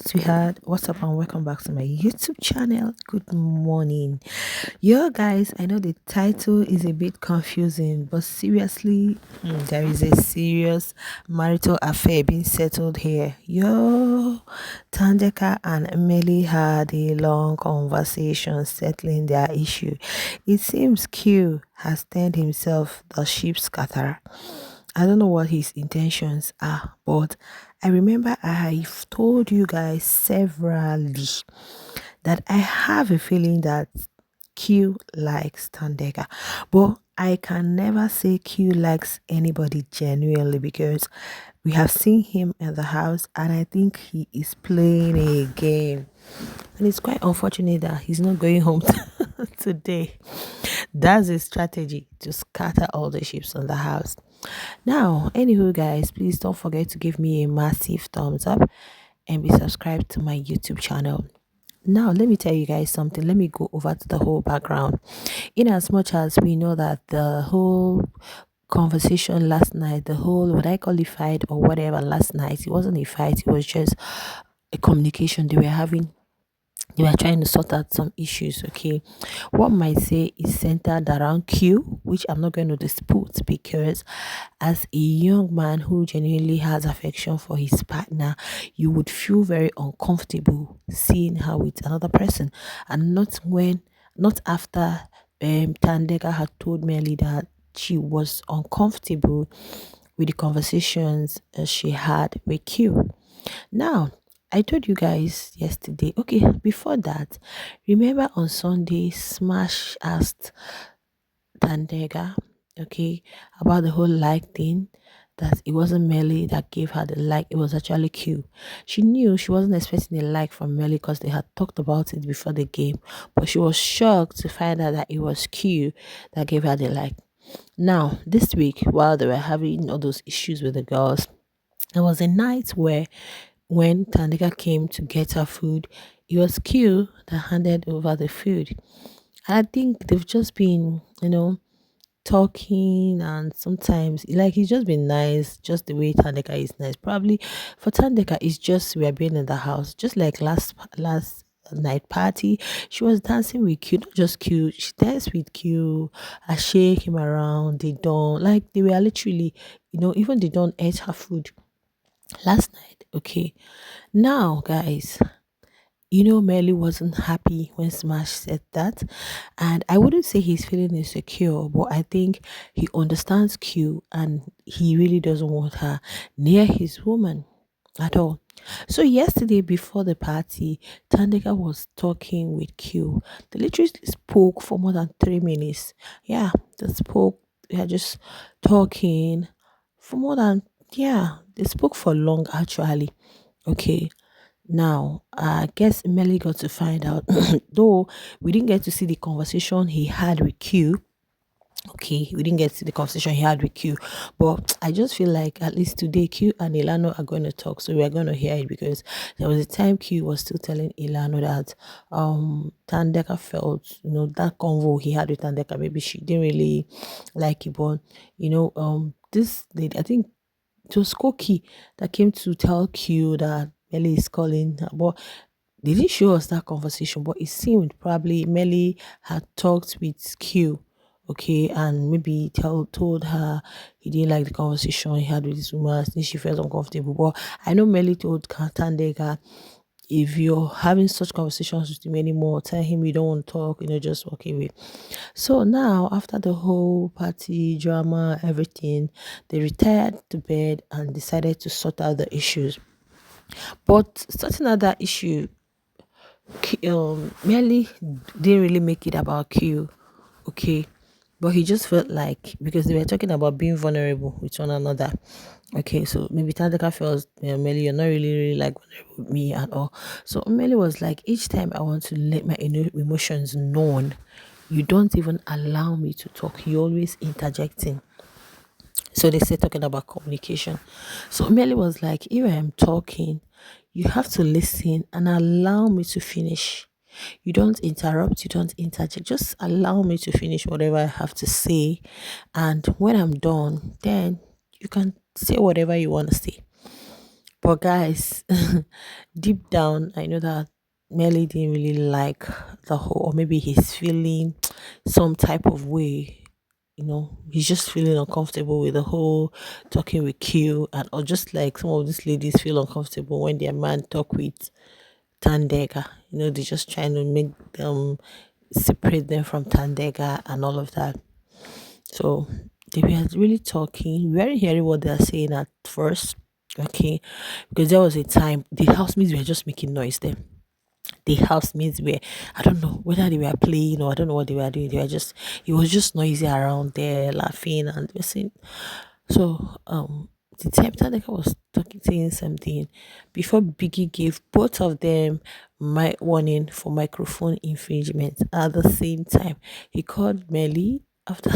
sweetheart. What's up, and welcome back to my YouTube channel. Good morning. Yo, guys, I know the title is a bit confusing, but seriously, there is a serious marital affair being settled here. Yo, Thandeka and Mmeli had a long conversation settling their issue. It seems Q has turned himself the ship scatterer. I don't know what his intentions are, but I remember I've told you guys severally that I have a feeling that Q likes Tandega, but I can never say Q likes anybody genuinely because we have seen him in the house and I think he is playing a game. And it's quite unfortunate that he's not going home today. That's a strategy to scatter all the ships on the house. Now, anywho, guys, please don't forget to give me a massive thumbs up and be subscribed to my YouTube channel. Now, let me tell you guys something. Let me go over to the whole background. In as much as we know that the whole conversation last night, the whole what I call it fight or whatever last night, it wasn't a fight, it was just a communication they were having. They were trying to sort out some issues. Okay, what might say is centered around Q, which I'm not going to dispute because as a young man who genuinely has affection for his partner, you would feel very uncomfortable seeing her with another person, and not after Tandeka had told Melly that she was uncomfortable with the conversations she had with Q. Now, I told you guys yesterday. Okay, before that, remember on Sunday, Smash asked Tandega, okay, about the whole like thing, that it wasn't Melly that gave her the like, it was actually Q. She knew she wasn't expecting a like from Melly because they had talked about it before the game, but she was shocked to find out that it was Q that gave her the like. Now, this week, while they were having all those issues with the girls, there was a night where when Tandika came to get her food, it was Q that handed over the food. And I think they've just been, talking, and sometimes like he's just been nice, just the way Tandeka is nice. Probably for Tandeka, it's just we are being in the house, just like last night party. She was dancing with Q, not just Q. She danced with Q. I shake him around. They don't like they were literally, even they don't eat her food last night. Okay, now, guys, Melly wasn't happy when Smash said that. And I wouldn't say he's feeling insecure, but I think he understands Q and he really doesn't want her near his woman at all. So yesterday before the party, Tandeka was talking with Q. They literally spoke for more than 3 minutes. Yeah, they spoke. They are just talking for more than, yeah, they spoke for long actually. Okay. Now, I guess Melly got to find out, though we didn't get to see the conversation he had with Q. Okay, we didn't get to see the conversation he had with Q, but I just feel like at least today Q and Ilano are going to talk, so we are going to hear it because there was a time Q was still telling Ilano that Tandeka felt, that convo he had with Tandeka, maybe she didn't really like it, but this lady, I think it was Koki that came to tell Q that Melly is calling her. But they didn't show us that conversation, but it seemed probably Melly had talked with Q, okay, and maybe told her he didn't like the conversation he had with his woman, since she felt uncomfortable. But I know Melly told Tandega, if you're having such conversations with him anymore, tell him you don't want to talk, just walk away. So now, after the whole party drama, everything, they retired to bed and decided to sort out the issues. But sorting out that issue, Melly didn't really make it about Q, okay? But he just felt like, because they were talking about being vulnerable with one another. Okay, so maybe Tandeka felt, Melly, you're not really like vulnerable with me at all. So Melly was like, each time I want to let my emotions known, you don't even allow me to talk. You always interjecting. So they said talking about communication. So Melly was like, if I am talking, you have to listen and allow me to finish. You don't interrupt, you don't interject. Just allow me to finish whatever I have to say. And when I'm done, then you can say whatever you want to say. But guys, deep down, I know that Melly didn't really like the whole, or maybe he's feeling some type of way. He's just feeling uncomfortable with the whole talking with Q, and or just like some of these ladies feel uncomfortable when their man talk with Tandega. They're just trying to make them separate them from Tandega and all of that. So they were really talking. We weren't hearing what they are saying at first. Okay, because there was a time the housemates were just making noise there. The housemates were, I don't know whether they were playing or I don't know what they were doing. They were just, it was just noisy around there, laughing and they were saying. So the time Tadeka was talking, saying something before Biggie gave both of them my warning for microphone infringement at the same time. He called Melly after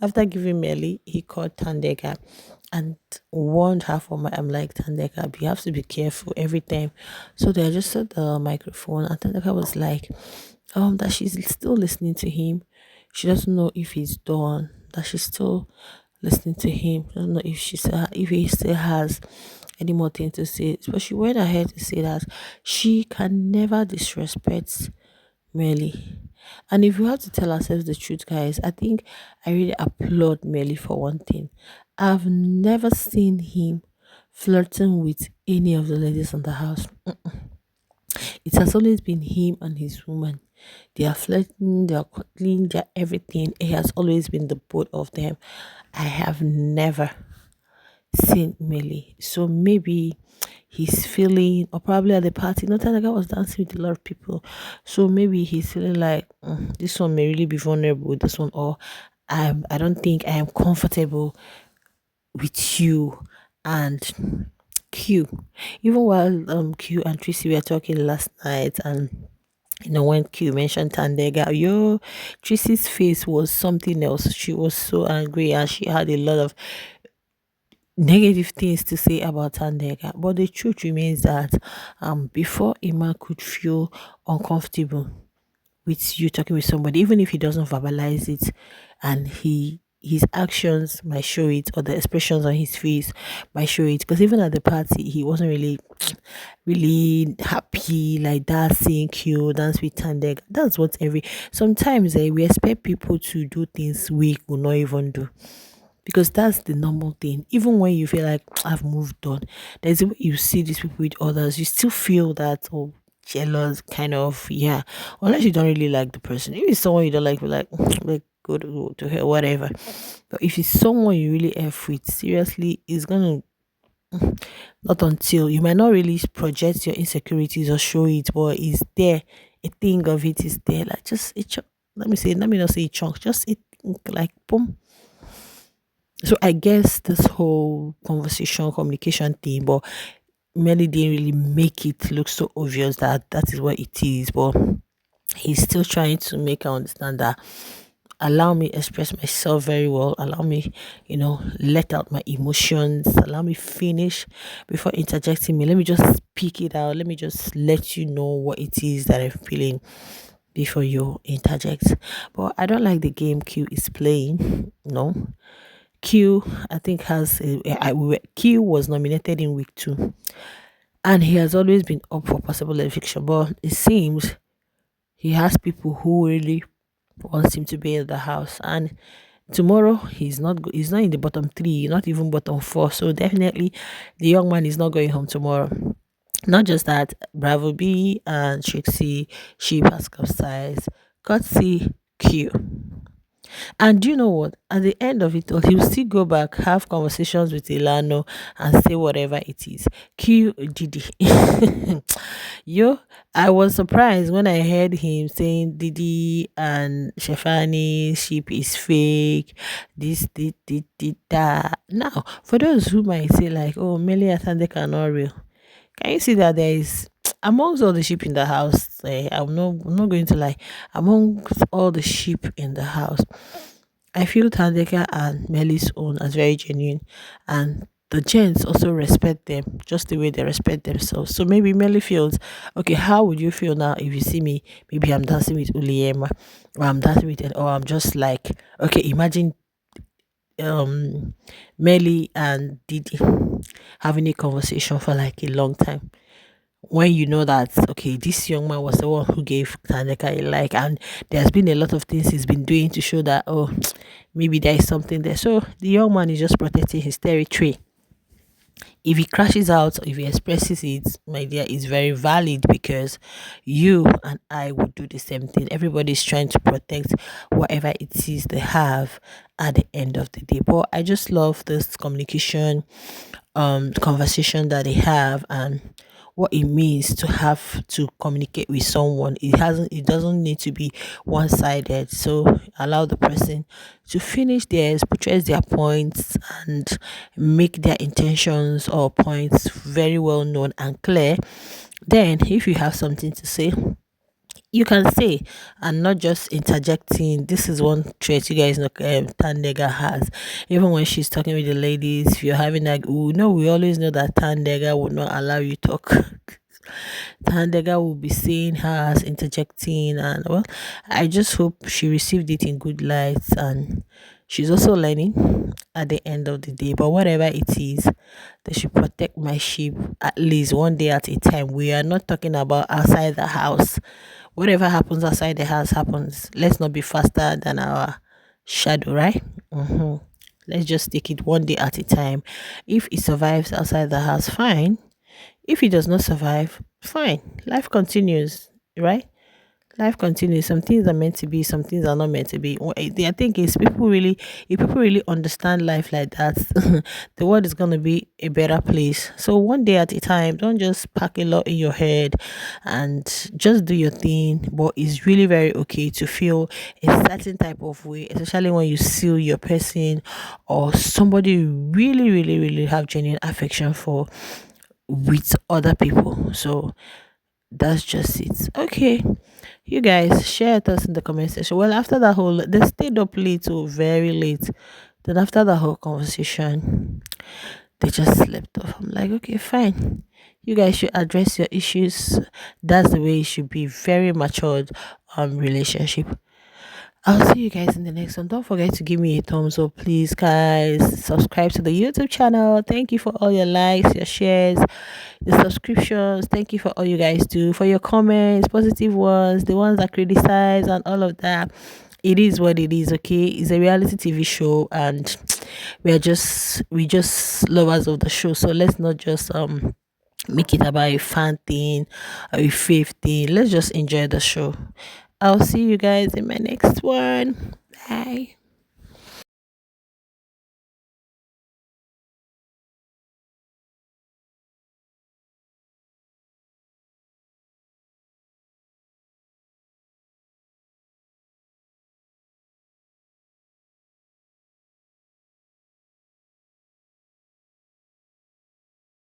after giving Melly, he called Tandeka and warned her for my I'm like Tandeka, you have to be careful every time. So they adjusted the microphone and Tandeka was like, that she's still listening to him. She doesn't know if he's done, that she's still listening to him. I don't know if if he still has any more thing to say. But she went ahead to say that she can never disrespect Melly. And if we have to tell ourselves the truth, guys, I think I really applaud Melly for one thing. I've never seen him flirting with any of the ladies in the house. It has always been him and his woman. They are flirting, they are cuddling, they are everything. It has always been the both of them. I have never seen Millie. So maybe he's feeling, or probably at the party, not that the guy was dancing with a lot of people. So maybe he's feeling like this one may really be vulnerable with this one, or I don't think I am comfortable with you and Q. Even while Q and Tracy were talking last night, and when Q mentioned Tandega, Tracy's face was something else. She was so angry and she had a lot of negative things to say about Tandega. But the truth remains that before a man could feel uncomfortable with you talking with somebody, even if he doesn't verbalize it, and his actions might show it, or the expressions on his face might show it. Because even at the party, he wasn't really, really happy like that, seeing Q dance with Tandeg. That's what sometimes we expect people to do things we will not even do, because that's the normal thing. Even when you feel like I've moved on, there's a way you see these people with others, you still feel that, oh, jealous kind of, yeah. Unless you don't really like the person. If it's someone you don't like go to her, whatever. But if it's someone you really f with, seriously, it's gonna not until you might not really project your insecurities or show it, but it's there. A thing of it is there, like just let me not say a chunk, just it, like boom. So I guess this whole conversation communication thing, but Melly didn't really make it look so obvious that that is what it is. But he's still trying to make her understand that allow me express myself very well, allow me, let out my emotions, allow me finish before interjecting me. Let me just speak it out. Let me just let you know what it is that I'm feeling before you interject. But I don't like the game Q is playing. No. Q, I think Q was nominated in week 2, and he has always been up for possible eviction. But it seems he has people who really wants him to be in the house, and tomorrow he's not in the bottom 3, not even bottom 4. So definitely, the young man is not going home tomorrow. Not just that, Bravo B and Trixie Sheep has capsized. Courtesy Q. And do you know what? At the end of it all, he'll still go back, have conversations with Ilano, and say whatever it is. Q Didi. Yo, I was surprised when I heard him saying Didi and Shefani sheep is fake. This, that. Now, for those who might say like, oh, Mmeli and Thandeka are not real, can you see that there is amongst all the sheep in the house? I'm not going to lie. Amongst all the sheep in the house, I feel Thandeka and Melly's own as very genuine, and the gents also respect them just the way they respect themselves. So maybe Melly feels, okay, how would you feel now if you see me? Maybe I'm dancing with Uliema, or I'm dancing with, or I'm just like, okay, imagine um Melly and Didi having a conversation for like a long time. When you know that okay, this young man was the one who gave Thandeka a like, and there's been a lot of things he's been doing to show that oh, maybe there is something there. So the young man is just protecting his territory. If he crashes out, or if he expresses it, my dear, is very valid because you and I would do the same thing. Everybody's trying to protect whatever it is they have at the end of the day. But I just love this communication, conversation that they have, and what it means to have to communicate with someone. It doesn't need to be one-sided. So allow the person to finish theirs, portrays their points, and make their intentions or points very well known and clear. Then if you have something to say, you can say, and not just interjecting. This is one trait you guys know Tandega has. Even when she's talking with the ladies, if you're having like, oh no, we always know that Tandega would not allow you talk. Tandega will be seeing her as interjecting, and well, I just hope she received it in good light, and she's also learning at the end of the day. But whatever it is, they should protect my sheep at least one day at a time. We are not talking about outside the house. Whatever happens outside the house happens. Let's not be faster than our shadow, right? hmm Let's just take it one day at a time. If it survives outside the house, fine. If it does not survive, fine. Life continues, right? Life continues. Some things are meant to be, some things are not meant to be. I think is people really, if people really understand life like that, the world is gonna be a better place. So one day at a time. Don't just pack a lot in your head, and just do your thing. But it's really very okay to feel a certain type of way, especially when you see your person or somebody you really, really, really have genuine affection for with other people. So that's just it. Okay. You guys share us in the comment section. Well, after that whole, they stayed up late, oh, very late. Then after the whole conversation, they just slept off. I'm like, okay, fine. You guys should address your issues. That's the way it should be. Very matured relationship. I'll see you guys in the next one. Don't forget to give me a thumbs up, please, guys. Subscribe to the YouTube channel. Thank you for all your likes, your shares, the subscriptions. Thank you for all you guys do, for your comments, positive ones, the ones that criticize, and all of that. It is what it is. Okay, it's a reality TV show, and we just lovers of the show. So let's not just make it about a fan thing or a faith thing. Let's just enjoy the show. I'll see you guys in my next one. Bye.